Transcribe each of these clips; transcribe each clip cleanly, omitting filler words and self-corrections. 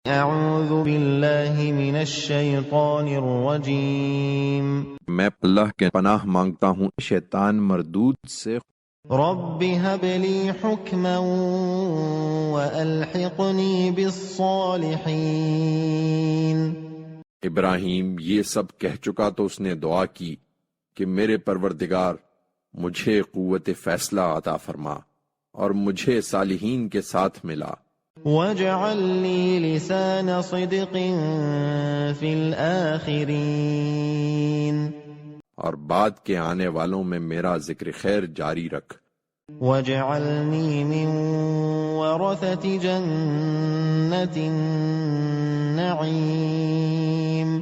اعوذ باللہ من الشیطان الرجیم میں اللہ کے پناہ مانگتا ہوں شیطان مردود سے۔ رب هب لی حکما والحقنی بالصالحین۔ ابراہیم یہ سب کہہ چکا تو اس نے دعا کی کہ میرے پروردگار مجھے قوت فیصلہ عطا فرما اور مجھے صالحین کے ساتھ ملا۔ واجعل لی لسان صدق فی الآخرین۔ اور بعد کے آنے والوں میں میرا ذکر خیر جاری رکھ۔ واجعلنی من ورثة جنة النعیم۔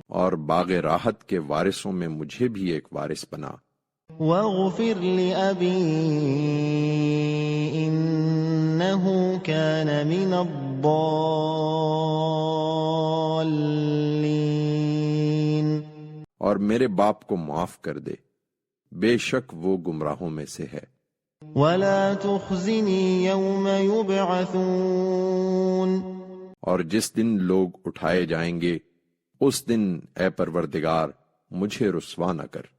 اور باغ راحت کے وارثوں میں مجھے بھی ایک وارث بنا۔ واغفر لأبی انہ کان من الضالین۔ اور میرے باپ کو معاف کر دے، بے شک وہ گمراہوں میں سے ہے۔ ولا تخزنی یوم یبعثون۔ اور جس دن لوگ اٹھائے جائیں گے اس دن اے پروردگار مجھے رسوا نہ کر۔